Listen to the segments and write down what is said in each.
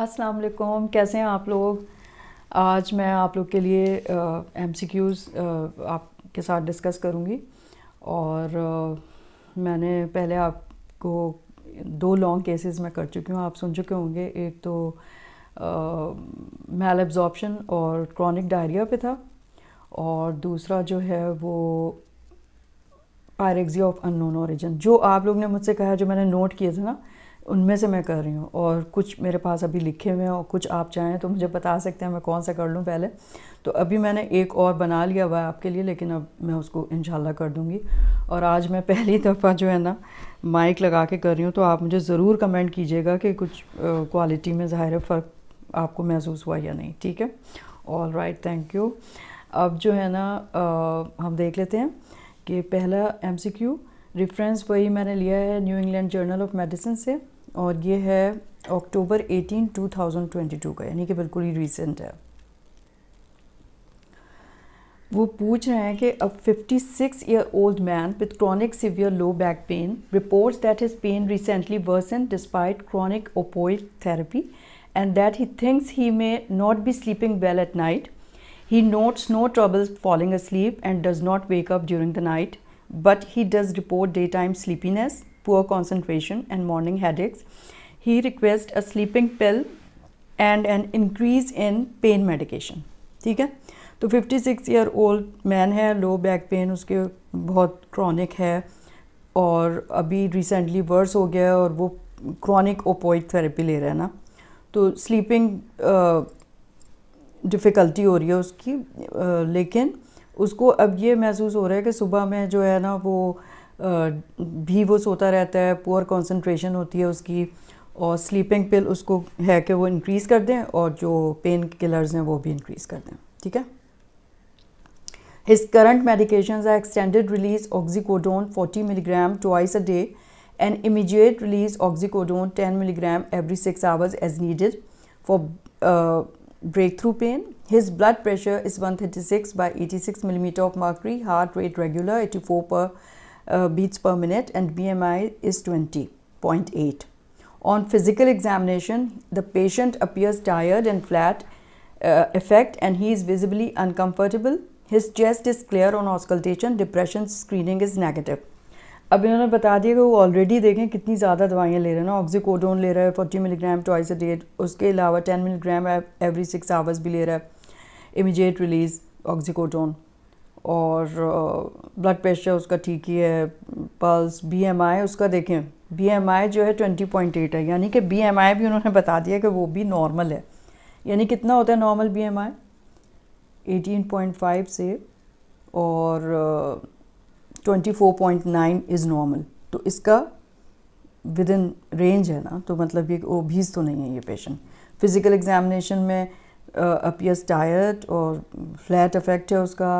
अस्सलाम वालेकुम, कैसे हैं आप लोग। आज मैं आप लोग के लिए MCQs आपके साथ डिस्कस करूँगी। और मैंने पहले आपको 2 लॉन्ग केसेस में कर चुकी हूँ, आप सुन चुके होंगे। एक तो मैल एब्जॉर्प्शन और क्रॉनिक डायरिया पे था, और दूसरा जो है वो पायरेक्सिया ऑफ अननोन ओरिजिन। जो आप लोग ने मुझसे कहा, जो मैंने नोट किए थे ना, उनमें से मैं कर रही हूँ। और कुछ मेरे पास अभी लिखे हुए हैं, और कुछ आप चाहें तो मुझे बता सकते हैं मैं कौन सा कर लूँ पहले। तो अभी मैंने एक और बना लिया हुआ है आपके लिए, लेकिन अब मैं उसको इंशाल्लाह कर दूँगी। और आज मैं पहली दफ़ा जो है ना माइक लगा के कर रही हूँ, तो आप मुझे ज़रूर कमेंट कीजिएगा कि कुछ क्वालिटी में ज़ाहिर फ़र्क आपको महसूस हुआ या नहीं। ठीक है, ऑल राइट, थैंक यू। अब जो है ना हम देख लेते हैं कि पहला MCQ रेफरेंस वही मैंने लिया है new England journal of medicine से, और ये है अक्टूबर 18, 2022 का, यानी कि बिल्कुल ही रिसेंट है। वो पूछ रहे हैं कि अ 56-year-old man with chronic severe low back pain reports that his pain recently worsened despite chronic opioid therapy and that he thinks he may not be sleeping well at night. He notes no trouble falling asleep and does not wake up during the night, but he does report daytime sleepiness, poor concentration and morning headaches. He requests a sleeping pill and an increase in pain medication. ठीक है, तो 56-year-old man है, low back pain उसके बहुत chronic है और अभी recently verse हो गया है, और वो क्रॉनिक ओपोइड थेरेपी ले रहा है ना, तो स्लीपिंग डिफ़िकल्टी हो रही है उसकी। लेकिन उसको अब ये महसूस हो रहा है कि सुबह में जो है ना वो भी वो सोता रहता है, पुअर कंसंट्रेशन होती है उसकी, और स्लीपिंग पिल उसको है कि वो इंक्रीज़ कर दें, और जो पेन किलर्स हैं वो भी इंक्रीज़ कर दें। ठीक है, His current medications are extended release oxycodone 40 mg twice a day and immediate release oxycodone 10 mg every 6 hours as needed for breakthrough pain. His blood pressure is 136 by 86 mm of mercury, heart rate regular 84 beats per minute, and BMI is 20.8. On physical examination, the patient appears tired and flat affect, and he is visibly uncomfortable. His chest is clear on auscultation. Depression screening is negative. अब इन्होंने बता दिया कि वो already देखें कितनी ज़्यादा दवाइयाँ ले रहे हैं ना। ऑक्सीकोडोन ले रहा है 40 mg ट्वाइस अ डे, उसके अलावा 10 mg एवरी 6 आवर्स भी ले रहा है, इमीडिएट रिलीज ऑक्सीकोडोन, और ब्लड प्रेशर उसका ठीक ही है, पल्स, BMI उसका देखें, BMI जो है 20.8 है, यानी कि BMI भी उन्होंने बता दिया कि वो भी नॉर्मल है। यानी कितना होता है नॉर्मल BMI? 18.5 से, और 24.9 इज़ नॉर्मल, तो इसका विद इन रेंज है ना, तो मतलब ये ओबीज तो नहीं है ये पेशेंट। फिज़िकल एग्जामिनेशन में अपीयर्स टायर्ड और फ्लैट अफेक्ट है उसका,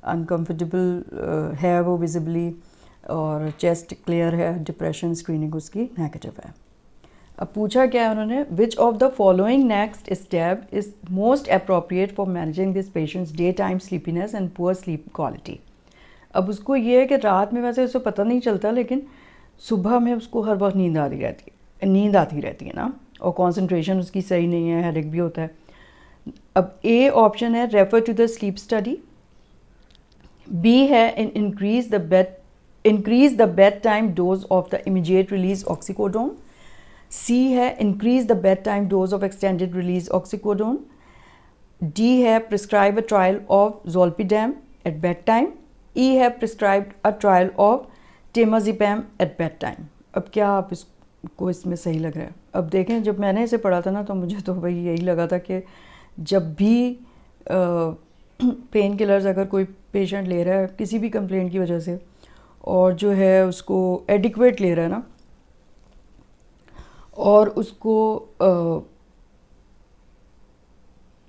अनकम्फर्टेबल है वो विजिबली, और चेस्ट क्लियर है, डिप्रेशन स्क्रीनिंग उसकी नेगेटिव है। अब पूछा क्या है उन्होंने, which of the following next step is most appropriate for managing this patients day time sleepiness and poor sleep quality. अब उसको ये है कि रात में वैसे उसको पता नहीं चलता, लेकिन सुबह में उसको हर वक्त नींद आती रहती है ना, और कॉन्सेंट्रेशन उसकी सही नहीं है, हेडेक भी होता है। अब ए ऑप्शन है refer to the sleep study, B है increase the bed time dose of the immediate release oxycodone, C है increase the bed time dose of extended release oxycodone, D है prescribe a trial of zolpidem at bed time, E है prescribe a trial of temazepam at bed time. अब क्या आप इसको इसमें सही लग रहा है? अब देखें, जब मैंने इसे पढ़ा था ना, तो मुझे तो भाई यही लगा था कि जब भी पेन किलर्स अगर कोई पेशेंट ले रहा है किसी भी कंप्लेंट की वजह से, और जो है उसको एडिक्वेट ले रहा है ना, और उसको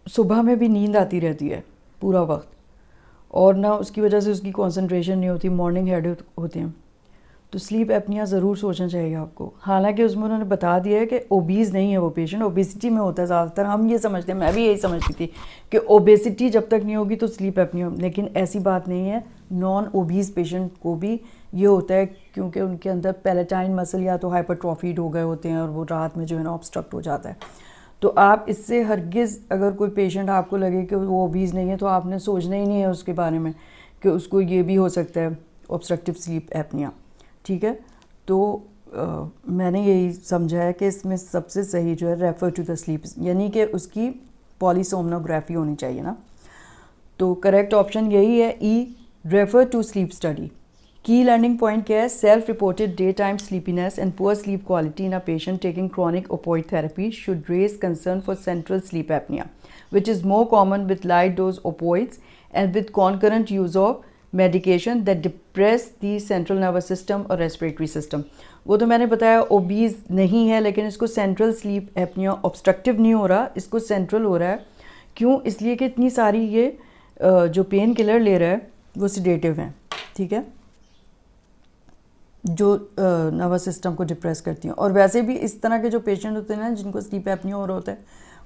सुबह में भी नींद आती रहती है पूरा वक्त, और ना उसकी वजह से उसकी कंसंट्रेशन नहीं होती, मॉर्निंग हेडेक होते हैं, तो स्लीप एपनिया ज़रूर सोचना चाहिए आपको। हालांकि उसमें उन्होंने बता दिया है कि ओबीज़ नहीं है वो पेशेंट, ओबेसिटी में होता है ज़्यादातर। हम ये समझते हैं, मैं भी यही समझती थी कि ओबेसिटी जब तक नहीं होगी तो स्लीप एपनिया, लेकिन ऐसी बात नहीं है। नॉन ओबीज़ पेशेंट को भी ये होता है, क्योंकि उनके अंदर पैलेटाइन मसल या तो हाइपरट्रॉफीड हो गए होते हैं, और वो रात में जो है ना ऑब्स्ट्रक्ट हो जाता है। तो आप इससे हरगिज़, अगर कोई पेशेंट आपको लगे कि वो ओबीज़ नहीं है, तो आपने सोचना ही नहीं है उसके बारे में कि उसको ये भी हो सकता है ऑब्स्ट्रक्टिव स्लीप एपनिया। ठीक है, तो मैंने यही समझा है कि इसमें सबसे सही जो है रेफ़र टू द स्लीप, यानी कि उसकी पॉलीसोमनोग्राफी होनी चाहिए ना। तो करेक्ट ऑप्शन यही है E, refer to sleep study. की लर्निंग पॉइंट क्या है? Self reported daytime sleepiness and poor sleep quality in a patient taking chronic opioid therapy should raise concern for central sleep apnea which is more common with light dose opioids and with concurrent use of medication that depress the central nervous system और respiratory system। वो तो मैंने बताया obese नहीं है, लेकिन इसको central sleep apnoea obstructive नहीं हो रहा, इसको सेंट्रल हो रहा है। क्यों? इसलिए कि इतनी सारी ये जो पेन किलर ले रहा है वो सिडेटिव हैं, ठीक है, जो नर्वस सिस्टम को डिप्रेस करती हैं। और वैसे भी इस तरह के जो पेशेंट होते हैं ना, जिनको स्लीप एपनिया हो रहा होता है,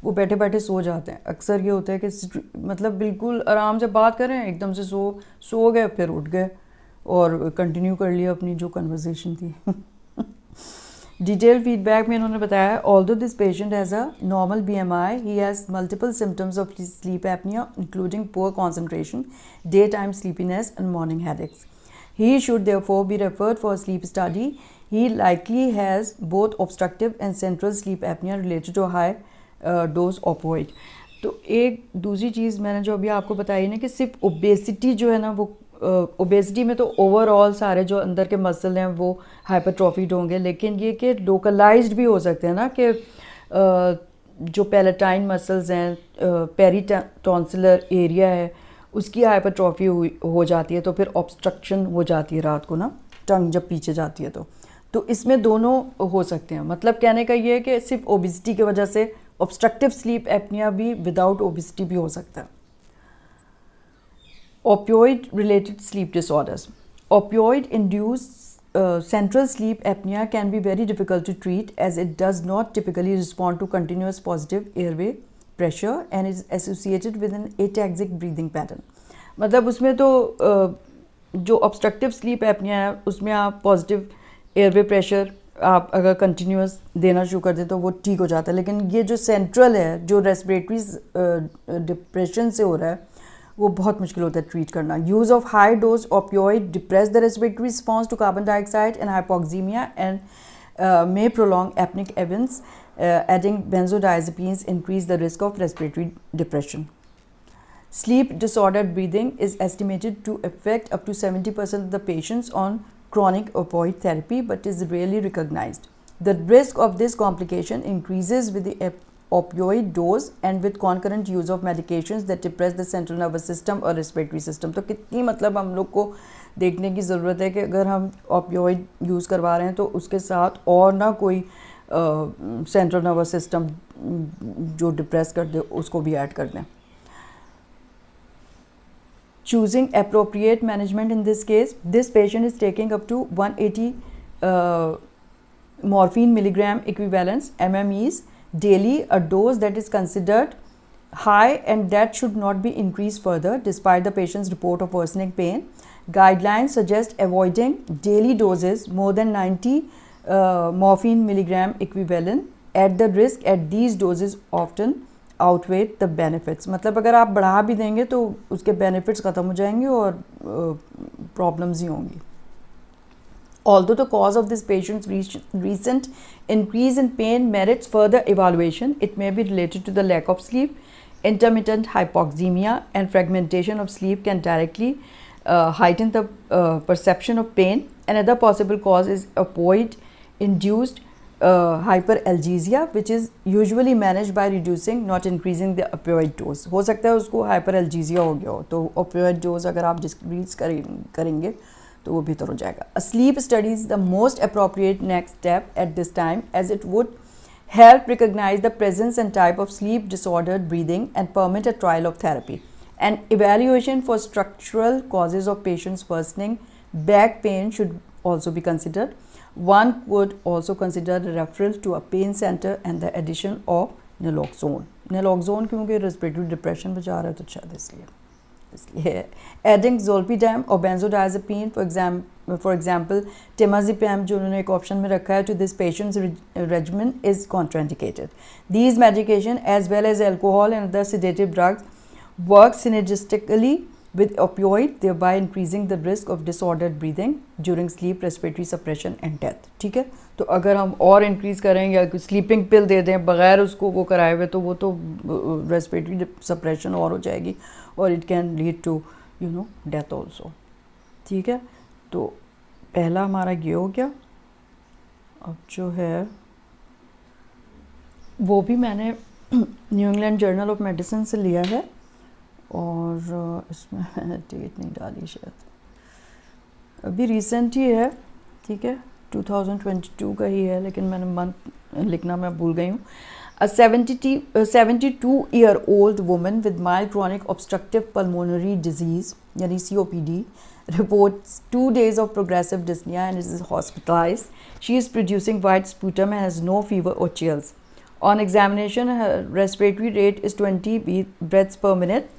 वो बैठे बैठे सो जाते हैं। अक्सर ये होता है कि मतलब बिल्कुल आराम से बात कर रहे हैं, एकदम से सो गए, फिर उठ गए और कंटिन्यू कर लिया अपनी जो कन्वर्सेशन थी। डिटेल फीडबैक में इन्होंने बताया, although this patient has a normal BMI, he has multiple symptoms of sleep apnoea including poor concentration, day time sleepiness and morning headaches. He should therefore be referred for a sleep study. He likely has both obstructive and central sleep apnea related to high dose opioid. तो एक दूसरी चीज़ मैंने जो अभी आपको बताई ना कि सिर्फ ओबेसिटी जो है ना, वो ओबेसिटी में तो ओवरऑल सारे जो अंदर के मसल हैं वो हाइपरट्रॉफीड होंगे, लेकिन ये कि लोकलाइज्ड भी हो सकते हैं ना, कि जो पैलेटाइन मसल्स हैं, पेरीटॉन्सिलर एरिया है, उसकी हाइपरट्रॉफी हो जाती है, तो फिर ऑब्स्ट्रक्शन हो जाती है रात को ना, टंग जब पीछे जाती है तो इसमें दोनों हो सकते हैं। मतलब कहने का ये है कि सिर्फ ओबेसिटी की वजह से ऑब्स्ट्रक्टिव स्लीप एपनिया भी विदाउट ओबेसिटी भी हो सकता है। Opioid related sleep disorders. Opioid induce central sleep apnea can be very difficult to treat as it does not typically respond to continuous positive airway pressure and is associated with an ataxic breathing pattern। मतलब उसमें तो जो obstructive sleep apnoea है उसमें आप positive airway pressure आप अगर continuous देना शुरू कर दें तो वो ठीक हो जाता है, लेकिन ये जो सेंट्रल है, जो रेस्पिरेटरी डिप्रेशन से हो रहा है, वो बहुत मुश्किल होता है ट्रीट करना। Use of high dose opioid depress the respiratory response to carbon dioxide and hypoxemia and may prolong apneic events, adding benzodiazepines increase the risk of respiratory depression. Sleep disordered breathing is estimated to affect up to 70% of the patients on chronic opioid therapy but is rarely recognized. The risk of this complication increases with the opioid dose and with concurrent use of medications that depress the central nervous system or respiratory system। तो कितनी मतलब हम लोग को देखने की ज़रूरत है कि अगर हम ऑपियोइड यूज़ करवा रहे हैं तो उसके साथ और ना कोई सेंट्रल नर्वस सिस्टम जो डिप्रेस कर दे उसको भी ऐड कर दें। Choosing appropriate management in this case, this patient is taking up to 180 morphine milligram equivalents MMEs daily, a dose that is considered high and that should not be increased further despite the patient's report of worsening pain. Guidelines suggest avoiding daily doses more than 90 morphine milligram equivalent at the risk at these doses often outweigh the benefits। मतलब अगर आप बढ़ा भी देंगे तो उसके benefits ख़त्म हो जाएंगे और problems ही होंगी। Although the cause of this patient's recent increase in pain merits further evaluation, it may be related to the lack of sleep. Intermittent hypoxemia and fragmentation of sleep can directly heighten the perception of pain. Another possible cause is opioid-induced hyperalgesia, which is usually managed by reducing, not increasing the opioid dose। हो सकता है उसको hyperalgesia हो गया हो, तो opioid dose अगर आप decrease करेंगे तो वो बेहतर हो जाएगा। A sleep study is the most appropriate next step at this time as it would help recognize the presence and type of sleep disordered breathing and permit a trial of therapy. An evaluation for structural causes of patients' worsening back pain should also be considered. One could also consider a referral to a pain center and the addition of naloxone। naloxone क्योंकि respiratory depression बचा रहा है तो शायद इसलिए adding zolpidem or benzodiazepine, for example, for example temazepam जो उन्होंने एक ऑप्शन में रखा है, to this patient's regimen is contraindicated. These medication as well as alcohol and other sedative drugs work synergistically with opioid, thereby increasing the risk of disordered breathing during sleep, respiratory suppression and death. ठीक है, तो अगर हम और increase करें या sleeping पिल दे दें बगैर उसको वो कराए हुए, तो वो तो रेस्पिरेटरी सप्रेशन और हो जाएगी और it can lead to death also. ठीक है, तो पहला हमारा ये हो गया. अब जो है वो भी मैंने new England journal of medicine से लिया है और इसमें मैंने डेट नहीं डाली, शायद अभी रिसेंट ही है. ठीक है, 2022 का ही है, लेकिन मैंने मंथ लिखना मैं भूल गई हूँ. A 72-year-old woman with mild chronic obstructive pulmonary disease यानी COPD reports 2 days of progressive dyspnea and is hospitalized. She is producing white sputum and has no fever or chills. On examination, her respiratory rate is 20 breaths per minute.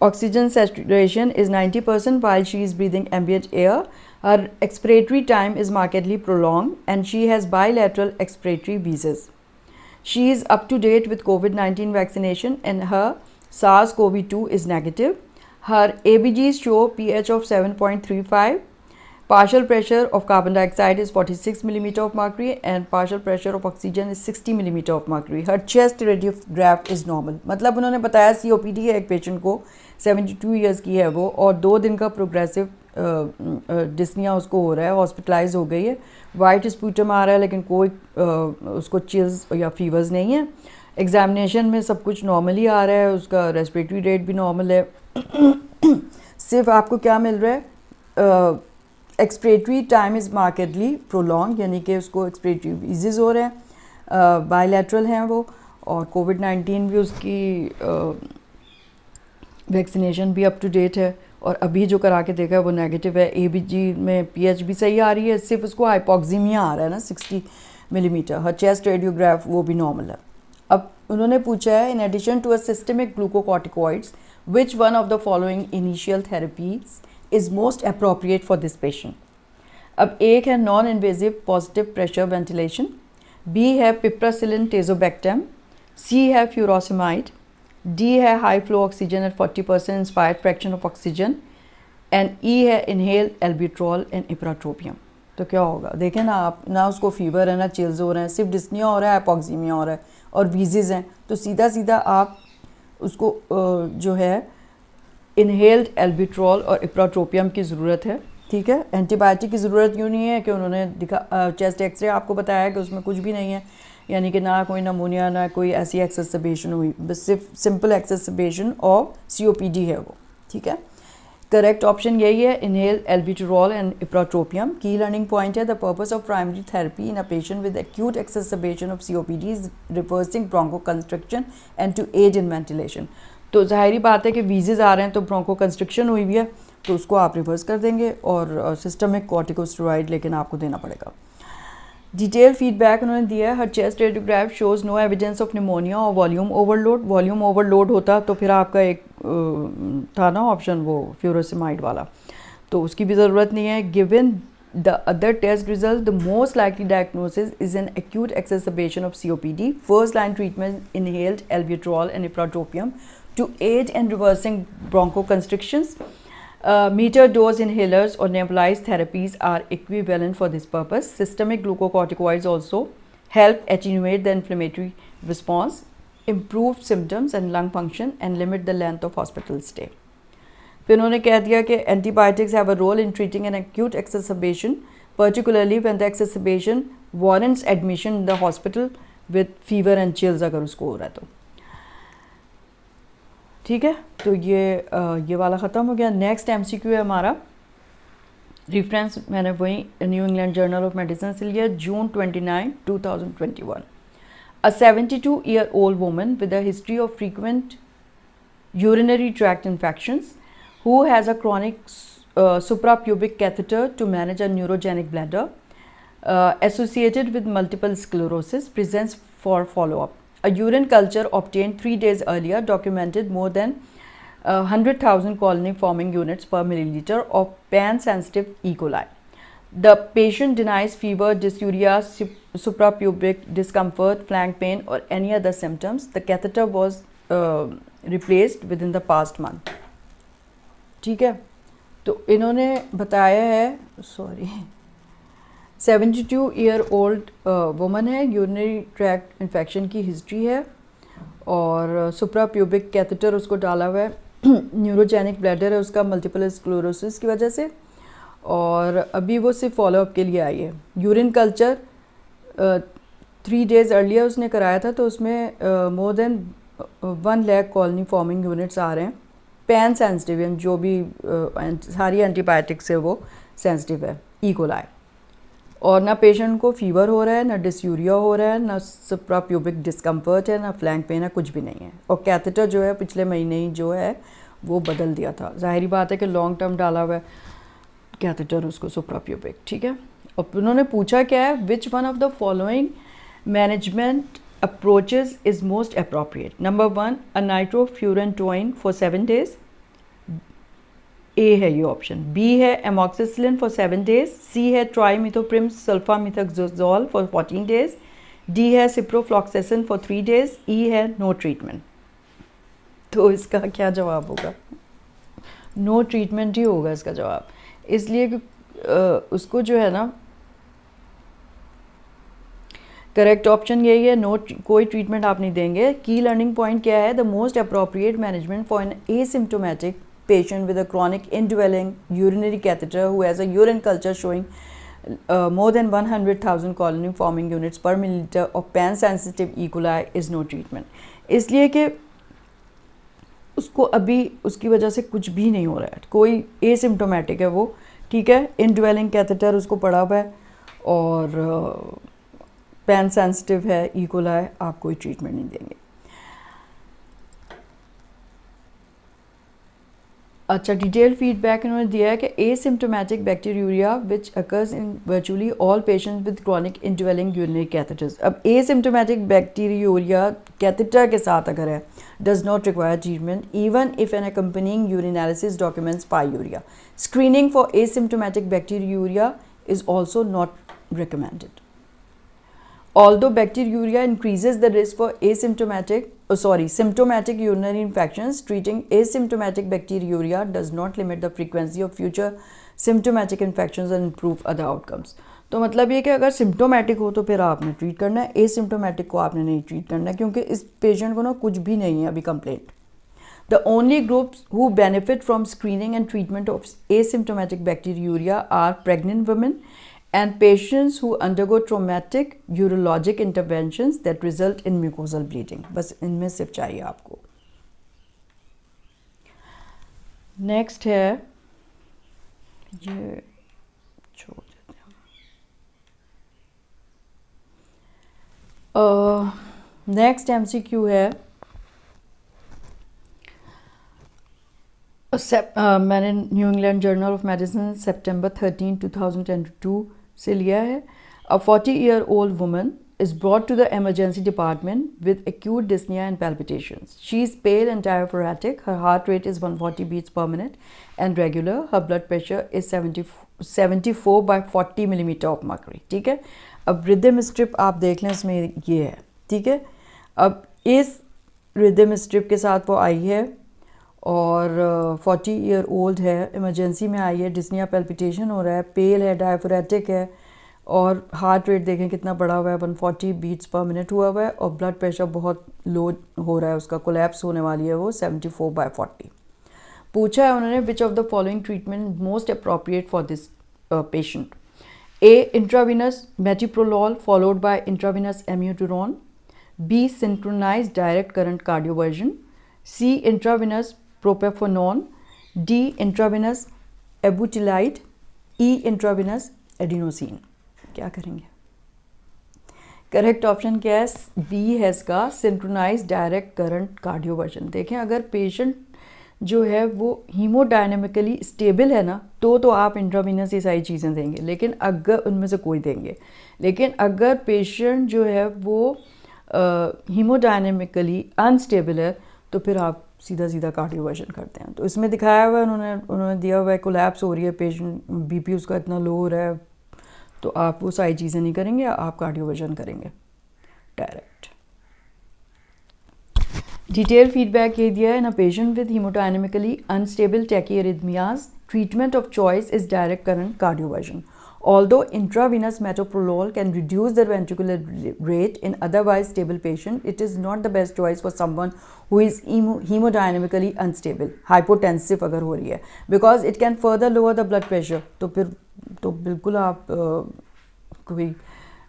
Oxygen saturation is 90% while she is breathing ambient air. Her expiratory time is markedly prolonged and she has bilateral expiratory wheezes. She is up to date with COVID-19 vaccination and her SARS-CoV-2 is negative. Her ABGs show pH of 7.35. Partial pressure of carbon dioxide is 46 mm of mercury and partial pressure of oxygen is 60 mm of mercury. Her chest radiograph is normal. मतलब उन्होंने बताया COPD है एक patient को, 72 years की है वो, और 2 दिन का प्रोग्रेसिव डिस्निया उसको हो रहा है, हॉस्पिटलाइज हो गई है, वाइट स्पूटम आ रहा है लेकिन कोई उसको चिल्स या फीवर्स नहीं है. एग्जामिनेशन में सब कुछ नॉर्मली आ रहा है, उसका रेस्पिरेटरी रेट भी नॉर्मल है. सिर्फ आपको क्या मिल रहा है, expiratory time is markedly prolong, यानी कि उसको एक्सपिरेटरी विजेज हो रहे हैं, बायलैटरल हैं वो, और कोविड-19 भी उसकी वैक्सीनेशन भी अप टू डेट है, और अभी जो करा के देखा है वो नेगेटिव है. ABG में pH भी सही आ रही है, सिर्फ उसको हाइपोक्सीमिया आ रहा है ना 60 मिलीमीटर. हर चेस्ट रेडियोग्राफ वो भी नॉर्मल है. अब उन्होंने पूछा है, in addition to a systemic glucocorticoids which one of the following initial therapies is most appropriate for this patient. अब एक है non invasive positive pressure ventilation, B है पिप्रासिलिन टेजोबैक्टम, C है फ्यूरोसिमाइड, D है high flow oxygen at 40% inspired fraction of oxygen, and E है inhale albuterol and ipratropium. तो क्या होगा, देखें ना आप, ना उसको फीवर है ना चिल्स हो रहे हैं, सिर्फ डिस्निया हो रहा है, हाइपोक्सीमिया हो रहा है और वीजेस हैं. तो सीधा सीधा आप उसको जो है इनहेल्ड एल्ब्यूट्रॉल और इप्राट्रोपियम की ज़रूरत है. ठीक है, एंटीबायोटिक की ज़रूरत क्यों नहीं है कि उन्होंने चेस्ट एक्सरे आपको बताया कि उसमें कुछ भी नहीं है, यानी कि ना कोई नमूनिया ना कोई ऐसी एक्सेसबेशन हुई, बस सिर्फ सिंपल एक्सेसबेशन और COPD है वो. ठीक है, करेक्ट ऑप्शन यही है, इनहेल एल्ब्यूट्रॉल एंड इप्राट्रोपियम. की लर्निंग पॉइंट है, the purpose of primary therapy in a patient with acute exacerbation of COPD is reversing bronchoconstriction and to aid in ventilation. तो जाहिर बात है कि वीजेस आ रहे हैं तो ब्रोंकोकंस्ट्रिक्शन हुई हुई है, तो उसको आप रिवर्स कर देंगे और सिस्टमिक कॉर्टिकोस्टेरॉइड लेकिन आपको देना पड़ेगा. डिटेल फीडबैक उन्होंने दिया है, her chest radiograph shows no evidence of pneumonia और वॉल्यूम ओवरलोड. वॉल्यूम ओवरलोड होता तो फिर आपका एक था ना ऑप्शन वो फ्यूरोसिमाइड वाला, तो उसकी भी ज़रूरत नहीं है. Given the other test result, the most likely diagnosis is an acute exacerbation of COPD. First line treatment inhaled albuterol and ipratropium to aid in reversing bronchoconstrictions. Meter dose inhalers or nebulized therapies are equivalent for this purpose. Systemic glucocorticoids also help attenuate the inflammatory response, improve symptoms and lung function, and limit the length of hospital stay. फिर उन्होंने कह दिया कि antibiotics have a role in treating an acute exacerbation, particularly when the exacerbation warrants admission in the hospital with fever and chills अगर उसको हो रहा है तो. ठीक है, तो ये वाला ख़त्म हो गया. नेक्स्ट MCQ है हमारा, रेफरेंस मैंने वही new England journal of medicine से लिया, June 29, 2021. A 72-year-old woman with a history of frequent urinary tract infections who has a chronic suprapubic catheter to manage a neurogenic bladder associated with multiple sclerosis presents for follow-up. A urine culture obtained 3 days earlier documented more than 100,000 colony forming units per milliliter of pan-sensitive E. coli. The patient denies fever, dysuria, suprapubic discomfort, flank pain, or any other symptoms. The catheter was replaced within the past month. ठीक है, तो इन्होंने बताया है, sorry, 72-year-old woman है, urinary tract infection की history है और सुप्राप्यूबिक कैथेटर उसको डाला हुआ है, न्यूरोजेनिक ब्लैडर है उसका मल्टीपल स्क्लेरोसिस की वजह से, और अभी वो सिर्फ फॉलोअप के लिए आई है। यूरिन कल्चर 3 days अर्लियर उसने कराया था, तो उसमें more than 1 lakh colony forming units आ रहे हैं। पैन सेंसिटिव, जो भी सारी एंटीबायोटिक से वो सेंसिटिव है, इकोलाई, और ना पेशेंट को फीवर हो रहा है, ना डिस्यूरिया हो रहा है, ना सुप्राप्यूबिक डिस्कम्फर्ट है, ना फ्लैंक पेन है, कुछ भी नहीं है। और कैथेटर जो है पिछले महीने ही जो है वो बदल दिया था। जाहिर बात है कि लॉन्ग टर्म डाला हुआ है कैथेटर उसको सुप्राप्यूबिक, ठीक है। और उन्होंने पूछा क्या है, विच one of the following management approaches is most appropriate. Number 1, a nitrofurantoin for 7 days. A है ये ऑप्शन, B है amoxicillin for 7 days, C है trimethoprim sulfamethoxazole for 14 days, D है ciprofloxacin for 3 days, E है no treatment. तो इसका क्या जवाब होगा? No treatment ही होगा इसका जवाब, इसलिए कि उसको जो है ना, करेक्ट ऑप्शन यही है, नो, कोई ट्रीटमेंट आप नहीं देंगे। की लर्निंग पॉइंट क्या है, the most appropriate management for an asymptomatic patient with a chronic indwelling urinary catheter who has a urine culture showing more than 100,000 colony forming units per milliliter of pan sensitive E. coli is no treatment. इसलिए कि उसको अभी उसकी वजह से कुछ भी नहीं हो रहा है, कोई एसिम्टोमेटिक है वो, ठीक है, इनड्वेलिंग कैथेटर उसको पड़ा हुआ है और पैन सेंसिटिव है, ई कोलाई, आप कोई ट्रीटमेंट नहीं देंगे। अच्छा, डिटेल फीडबैक इन्होंने दिया है कि asymptomatic bacteriuria which occurs in virtually all patients with chronic indwelling urinary catheters. अब एसिम्टोमेटिक बैक्टीरियूरिया कैथेटर के साथ अगर है, does not require treatment even if an accompanying urinalysis documents pyuria. Screening for asymptomatic bacteriuria is also not recommended. Although bacteriuria increases the risk for symptomatic urinary infections, treating asymptomatic bacteriuria does not limit the frequency of future symptomatic infections and improve other outcomes. तो मतलब ये कि अगर symptomatic हो तो फिर आपने treat करना है, एसिम्टोमेटिक को आपने नहीं ट्रीट करना है, क्योंकि इस पेशेंट को ना कुछ भी नहीं है अभी complaint. The only groups who benefit from screening and treatment of asymptomatic bacteriuria are pregnant women and patients who undergo traumatic urologic interventions that result in mucosal bleeding. बस इनमें सिर्फ चाहिए आपको। नेक्स्ट है, ये छोड़ देते हैं। नेक्स्ट MCQ है, मैंने new England journal of medicine September 13, 2002 से लिया है। A 40-year-old woman is brought to the emergency department with acute dyspnea and palpitations. She is pale and diaphoretic. Her heart rate is 140 beats per minute and regular. Her blood pressure is 74/40 millimeter of mercury. ठीक है, अब rhythm strip आप देख लें, इसमें ये है, ठीक है। अब इस रिदम स्ट्रिप के साथ वो आई है और 40-year-old है, इमरजेंसी में आई है, डिस्निया पैल्पिटेशन हो रहा है, पेल है, डायफोरेटिक है, और हार्ट रेट देखें कितना बढ़ा हुआ है, 140 बीट्स पर मिनट हुआ हुआ है, और ब्लड प्रेशर बहुत लो हो रहा है, उसका कोलैप्स होने वाली है वो 74/40। पूछा है उन्होंने, which of the following treatment most appropriate for this patient. A. Intravenous metoprolol followed by intravenous amiodarone. B. Synchronized direct current cardioversion. C. Intravenous propafenone. D. Intravenous abutylide. E. Intravenous adenosine. क्या करेंगे? Correct option क्या है? B है इसका, synchronise direct current cardioversion. देखें, अगर patient जो है वो हीमोडायनेमिकली स्टेबल है ना, तो आप इंट्रावीनस ये सारी चीज़ें देंगे, लेकिन अगर उनमें से कोई देंगे, लेकिन अगर पेशेंट जो है वो हीमोडायनेमिकली अनस्टेबल है तो फिर आप सीधा कार्डियोवर्जन करते हैं। तो इसमें दिखाया हुआ है उन्होंने दिया हुआ है, कोलैप्स हो रही है, पेशेंट बीपी उसका इतना लो हो रहा है, तो आप वो सारी चीज़ें नहीं करेंगे, आप कार्डियोवर्जन करेंगे डायरेक्ट। डिटेल फीडबैक ये दिया है, ना patient with hemodynamically unstable tachyarrhythmias treatment of choice is direct current cardioversion. Although intravenous metoprolol can reduce the ventricular rate in otherwise stable patient, it is not the best choice for someone who is hemodynamically unstable, hypotensive अगर हो रही है, because it can further lower the blood pressure। तो फिर तो बिल्कुल आप कोई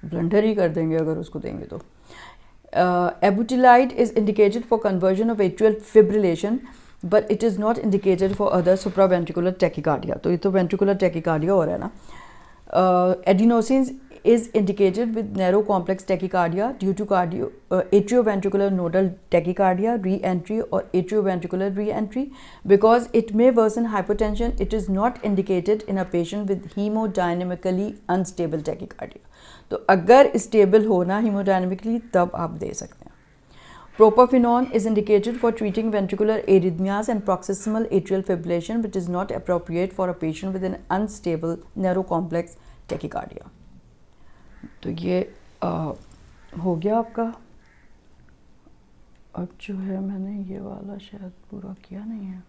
ब्लंडर ही कर देंगे अगर उसको देंगे तो। Abutilide is indicated for conversion of atrial fibrillation, but it is not indicated for other supraventricular tachycardia। तो ये तो ventricular tachycardia हो रहा है ना। Adenosine is indicated with narrow complex tachycardia due to atrioventricular nodal tachycardia re-entry or atrioventricular re-entry, because it may worsen hypotension. It is not indicated in a patient with hemodynamically unstable tachycardia। तो अगर stable होना hemodynamically तब आप दे सकते हैं। Propafenone is indicated for treating ventricular arrhythmias and paroxysmal atrial fibrillation, which is not appropriate for a patient with an unstable narrow complex tachycardia। तो ये हो गया आपका। अब जो है मैंने ये वाला शायद पूरा किया नहीं है।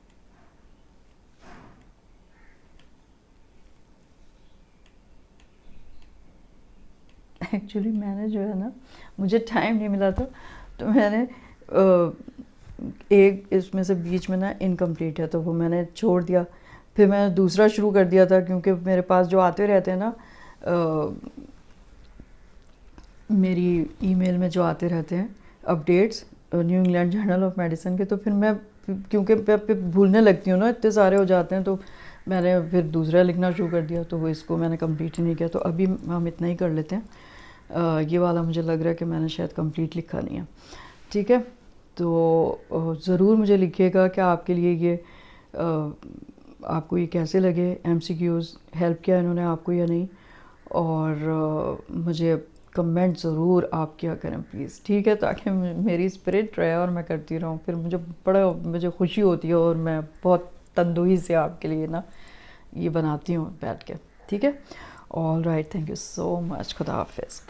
एक्चुअली मैंने जो है ना, मुझे टाइम नहीं मिला था, तो मैंने एक इसमें से बीच में ना इनकम्प्लीट है तो वो मैंने छोड़ दिया, फिर मैंने दूसरा शुरू कर दिया था, क्योंकि मेरे पास जो आते रहते हैं ना मेरी ईमेल में जो आते रहते हैं updates new England journal of medicine के, तो फिर मैं क्योंकि भूलने लगती हूँ ना, इतने सारे हो जाते हैं, तो मैंने फिर दूसरा लिखना शुरू कर दिया, तो वो इसको मैंने कंप्लीट ही नहीं किया। तो अभी हम इतना ही कर लेते हैं। ये वाला मुझे लग रहा है कि मैंने शायद कंप्लीट लिखा नहीं है। ठीक है, तो ज़रूर मुझे लिखिएगा कि आपके लिए ये आपको ये कैसे लगे, MCQs हेल्प किया इन्होंने आपको या नहीं, और मुझे कमेंट ज़रूर आप किया करें प्लीज़। ठीक है, ताकि मेरी स्पिरिट रहे और मैं करती रहूँ, फिर मुझे खुशी होती है और मैं बहुत तंदुही से आपके लिए ना ये बनाती हूँ बैठ के। ठीक है, all right, thank you so much. खुदा हाफिज़।